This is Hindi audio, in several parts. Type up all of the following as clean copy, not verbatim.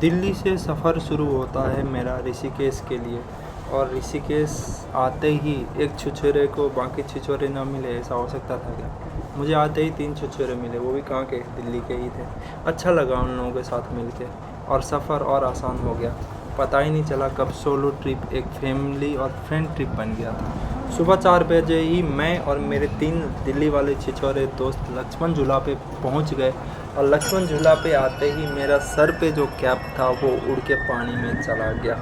दिल्ली से सफ़र शुरू होता है मेरा ऋषिकेश के लिए। और ऋषिकेश आते ही एक छुछुरे को बाकी छुछुरे ना मिले, ऐसा हो सकता था क्या? मुझे आते ही 3 छुछुरे मिले, वो भी कहाँ के, दिल्ली के ही थे। अच्छा लगा उन लोगों के साथ मिलके और सफ़र और आसान हो गया। पता ही नहीं चला कब सोलो ट्रिप एक फैमिली और फ्रेंड ट्रिप बन गया था। सुबह 4 बजे ही मैं और मेरे 3 दिल्ली वाले छिछोरे दोस्त लक्ष्मण झूला पे पहुंच गए। और लक्ष्मण झूला पे आते ही मेरा सर पे जो कैप था वो उड़ के पानी में चला गया।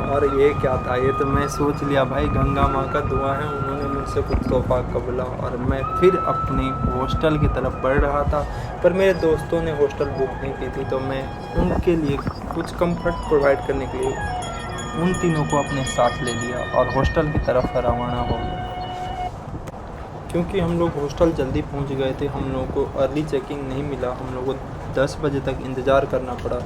और ये क्या था, ये तो मैं सोच लिया भाई गंगा माँ का दुआ है, उन्होंने मुझसे कुछ तोहफा कबूला। और मैं फिर अपने हॉस्टल की तरफ बढ़ रहा था, पर मेरे दोस्तों ने हॉस्टल बुक नहीं की थी, तो मैं उनके लिए कुछ कंफर्ट प्रोवाइड करने के लिए उन तीनों को अपने साथ ले लिया और हॉस्टल की तरफ रवाना हो गया। क्योंकि हम लोग हॉस्टल जल्दी पहुंच गए थे, हम लोगों को अर्ली चेकिंग नहीं मिला, हम लोगों को 10 बजे तक इंतज़ार करना पड़ा।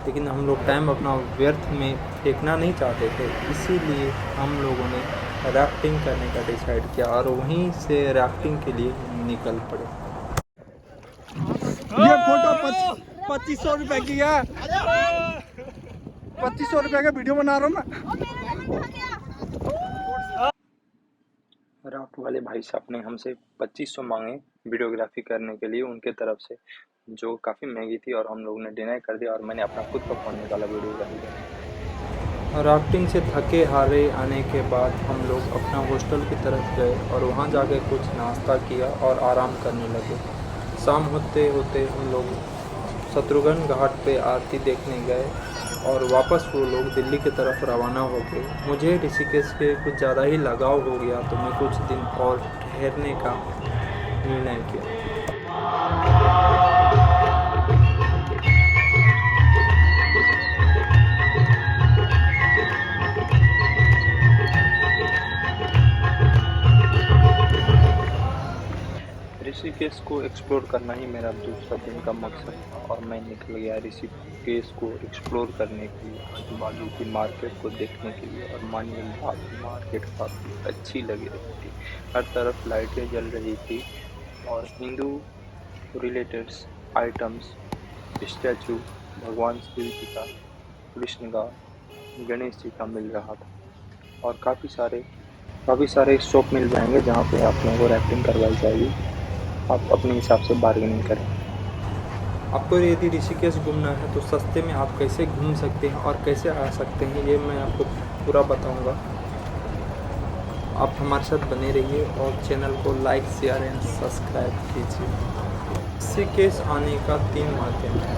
लेकिन हम लोग टाइम अपना व्यर्थ में फेंकना नहीं चाहते थे, इसीलिए हम लोगों ने राफ्टिंग करने का डिसाइड किया और वहीं से राफ्टिंग के लिए निकल पड़े। ये फोटो 2500 रुपए की है। 2500 रुपए का वीडियो बना रहा हूँ मैं। राफ्ट वाले भाई साहब ने हमसे 2500 मांगे वीडियोग्राफी करने के लिए उनके तरफ से, जो काफ़ी महंगी थी, और हम लोगों ने डिनाई कर दिया और मैंने अपना खुद का फ़ोन निकाला वीडियोग्राफी करने। राफ्टिंग से थके हारे आने के बाद हम लोग अपना हॉस्टल की तरफ गए और वहाँ जाके कुछ नाश्ता किया और आराम करने लगे। शाम होते होते हम लोग शत्रुघ्न घाट पे आरती देखने गए और वापस वो लोग दिल्ली की तरफ रवाना हो गए। मुझे ऋषिकेश के कुछ ज़्यादा ही लगाव हो गया, तो मैं कुछ दिन और ठहरने का निर्णय किया। ऋषिकेश को एक्सप्लोर करना ही मेरा दूसरा दिन का मकसद था और मैं निकल गया ऋषिकेश को एक्सप्लोर करने के लिए, आजू बाजू की मार्केट को देखने के लिए। और मानिए मार्केट काफ़ी अच्छी लगी रही थी, हर तरफ लाइटें जल रही थी और हिंदू रिलेटेड आइटम्स, स्टैचू, भगवान शिव जी का, कृष्ण का, गणेश जी का मिल रहा था। और काफ़ी सारे शॉप मिल जाएंगे जहाँ पे आप लोगों को राफ्टिंग करवाई जाएगी, आप अपने हिसाब से बार्गेनिंग करें। आपको यदि ऋषिकेश घूमना है तो सस्ते में आप कैसे घूम सकते हैं और कैसे आ सकते हैं, ये मैं आपको पूरा बताऊंगा। आप हमारे साथ बने रहिए और चैनल को लाइक, शेयर एंड सब्सक्राइब कीजिए। ऋषिकेश आने का 3 माध्यम है,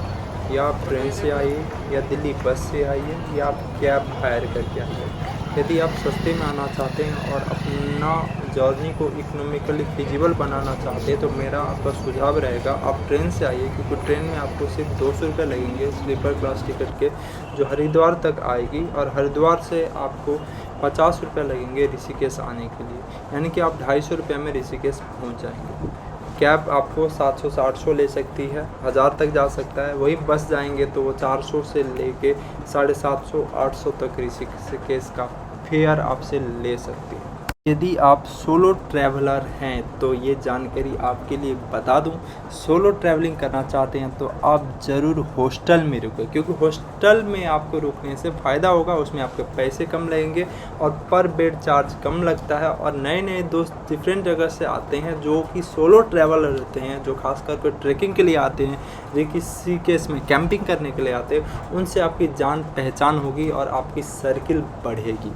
या आप ट्रेन से आइए, या दिल्ली बस से आइए, या आप कैब हायर करके आइए। यदि आप सस्ते में आना चाहते हैं और अपना जर्नी को इकोनॉमिकली फिजिबल बनाना चाहते हैं तो मेरा आपका सुझाव रहेगा आप ट्रेन से आइए, क्योंकि ट्रेन में आपको सिर्फ 200 रुपये लगेंगे स्लीपर क्लास टिकट के, जो हरिद्वार तक आएगी। और हरिद्वार से आपको 50 रुपये लगेंगे ऋषिकेश आने के लिए, यानी कि आप 250 रुपये में ऋषिकेश पहुंच जाएंगे। कैब आपको 700 से 800 ले सकती है, 1000 तक जा सकता है। वही बस जाएंगे तो वो 400 से लेके 750 800 तक ऋषिकेश का फेयर आपसे ले सकती है। यदि आप सोलो ट्रैवलर हैं तो ये जानकारी आपके लिए बता दूं, सोलो ट्रैवलिंग करना चाहते हैं तो आप ज़रूर हॉस्टल में रुकें, क्योंकि हॉस्टल में आपको रुकने से फ़ायदा होगा, उसमें आपके पैसे कम लगेंगे और पर बेड चार्ज कम लगता है। और नए दोस्त डिफरेंट जगह से आते हैं जो कि सोलो ट्रैवलर रहते हैं, जो खास करके ट्रैकिंग के लिए आते हैं, ऋषिकेश में कैंपिंग करने के लिए आते हैं, उनसे आपकी जान पहचान होगी और आपकी सर्किल बढ़ेगी।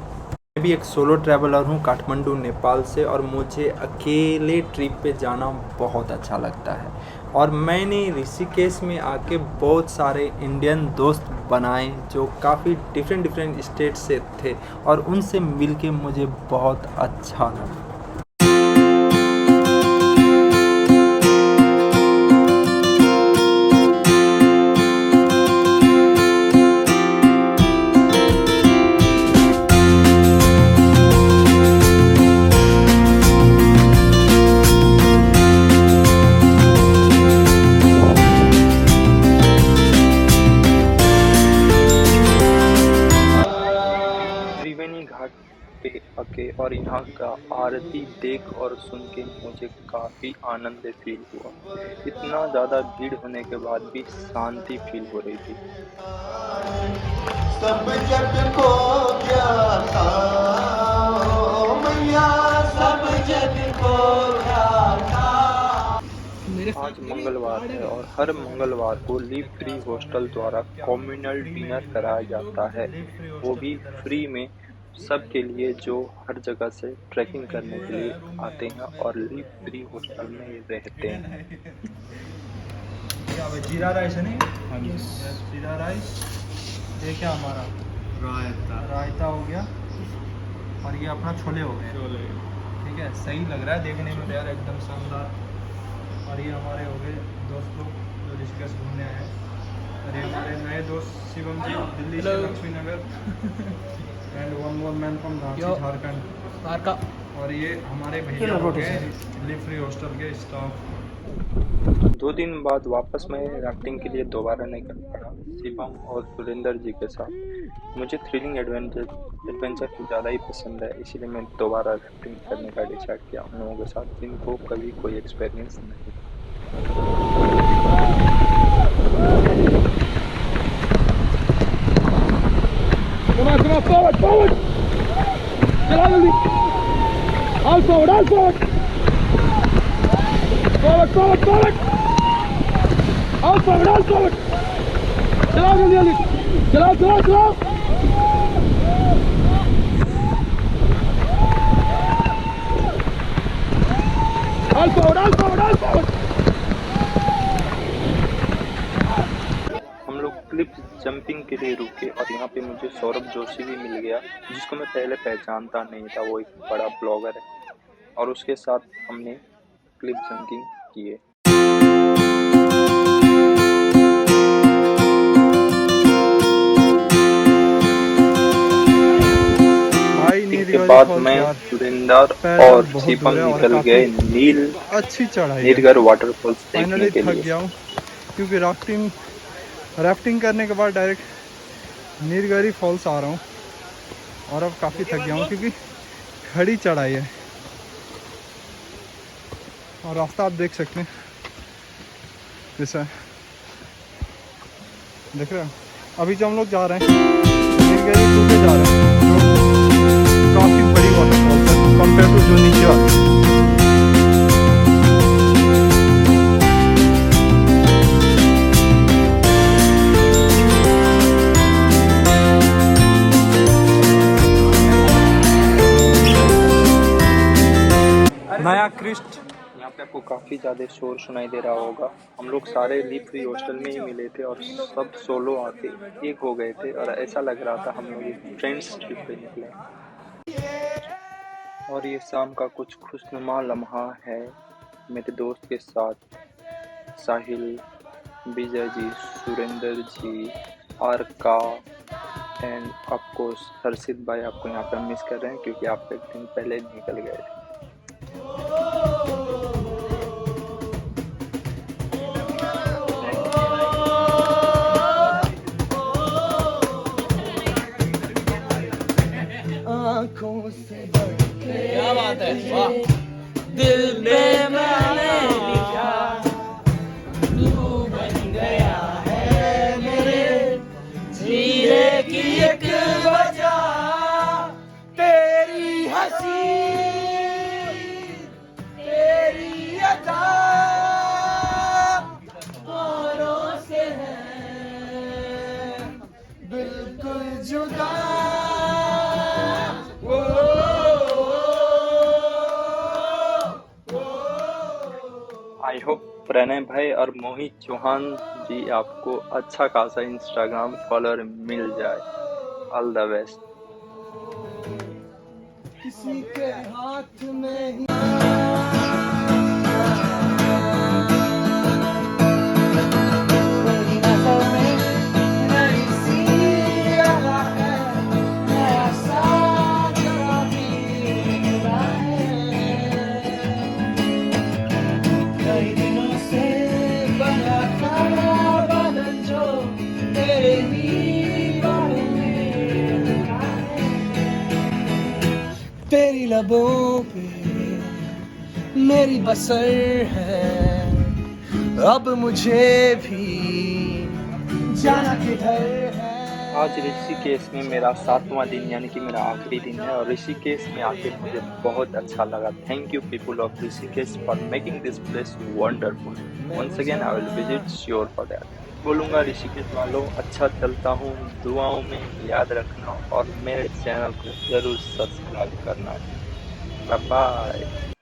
मैं भी एक सोलो ट्रैवलर हूँ काठमांडू नेपाल से, और मुझे अकेले ट्रिप पे जाना बहुत अच्छा लगता है। और मैंने ऋषिकेश में आके बहुत सारे इंडियन दोस्त बनाए जो काफ़ी डिफरेंट स्टेट से थे, और उनसे मिलके मुझे बहुत अच्छा लगा। त्रिवेणी घाट पे आके और यहाँ का आरती देख और सुन के मुझे काफ़ी आनंद फील हुआ। इतना ज़्यादा भीड़ होने के बाद भी शांति फील हो रही थी। सब जग को ज्ञाता ओ मैया, सब जग को ज्ञाता। आज मंगलवार है और हर मंगलवार को लिव फ्री हॉस्टल द्वारा कम्युनल डिनर कराया जाता है, वो भी फ्री में सबके लिए जो हर जगह से ट्रैकिंग करने के लिए आते हैं और लिव फ्री हॉस्टल में रहते हैं। जीरा राइस है नहीं? यस, जीरा राइस। ये क्या हमारा रायता हो गया और ये अपना छोले हो गए। ठीक है, सही लग रहा है देखने में यार, एकदम शानदार। और ये हमारे हो गए दोस्त लोग जो ऋषिकेश घूमने आए हैं। और ये हमारे नए दोस्त शिवम जी, दिल्ली से Lakshmi Nagar. And one more man from Jharkhand. और ये हमारे भैया हो गए लिव फ्री हॉस्टल के स्टाफ। 2 दिन बाद वापस मैं राफ्टिंग के लिए दोबारा निकल पड़ा शिवम और सुरेंद्र जी के साथ। मुझे थ्रिलिंग एडवेंचर ज़्यादा ही पसंद है, इसीलिए मैं दोबारा राफ्टिंग करने का डिसाइड किया उन लोगों के साथ जिनको कभी कोई एक्सपीरियंस नहीं। हम लोग क्लिफ जंपिंग के लिए रुके और यहाँ पे मुझे सौरभ जोशी भी मिल गया, जिसको मैं पहले पहचानता नहीं था। वो एक बड़ा ब्लॉगर है और उसके साथ हमने क्लिफ जंपिंग किए। इसके बाद मैं सुरेंद्र और शिवम निकल गए नीलगढ़ वाटरफॉल्स देखने के लिए। गया हूँ क्योंकि राफ्टिंग करने के बाद डायरेक्ट नीलगिरी फॉल्स आ रहा हूँ और अब काफ़ी थक गया हूँ क्योंकि खड़ी चढ़ाई है। और रास्ता आप देख सकते हैं कैसा है, देख रहे हो। अभी जो हम लोग जा रहे हैं नीलगिरी टू पे जा रहे हैं, जो काफ़ी बड़ी वाटरफॉल्स है कंपेयर टू जो नीचे आती है। नया क्रिस्ट। यहाँ पे आपको काफ़ी ज़्यादा शोर सुनाई दे रहा होगा। हम लोग सारे लिव फ्री हॉस्टल में ही मिले थे और सब सोलो आके एक हो गए थे और ऐसा लग रहा था हम लोग एक फ्रेंड्स ट्रिप पे निकले। और ये शाम का कुछ खुशनुमा लम्हा है मेरे दोस्त के साथ, साहिल, विजय जी, सुरेंद्र जी, आरका एंड ऑफकोर्स हर्षित भाई आपको यहाँ पर मिस कर रहे हैं क्योंकि आप एक दिन पहले निकल गए थे। आँखों से क्या बात है, वाह। दिल पे मैंने लिखा तू बन गया है मेरे जीने की एक वजह, तेरी हंसी तेरी अदा औरों से है बिल्कुल जुदा। आई होप प्रणय भाई और मोहित चौहान जी आपको अच्छा खासा इंस्टाग्राम फॉलोअर मिल जाए। All the best. किसी के हाथ में ही ख्वाबों पे मेरी बसर है, अब मुझे भी जाना किधर है। आज ऋषिकेश में मेरा 7वां दिन यानी कि मेरा आखिरी दिन है और ऋषिकेश में आके मुझे बहुत अच्छा लगा। Thank you people of Rishikesh for making this place wonderful. Once again I will visit sure for that. बोलूँगा ऋषिकेश वालों, अच्छा चलता हूँ, दुआओं में याद रखना और मेरे चैनल को ज़रूर सब्सक्राइब करना। Bye bye.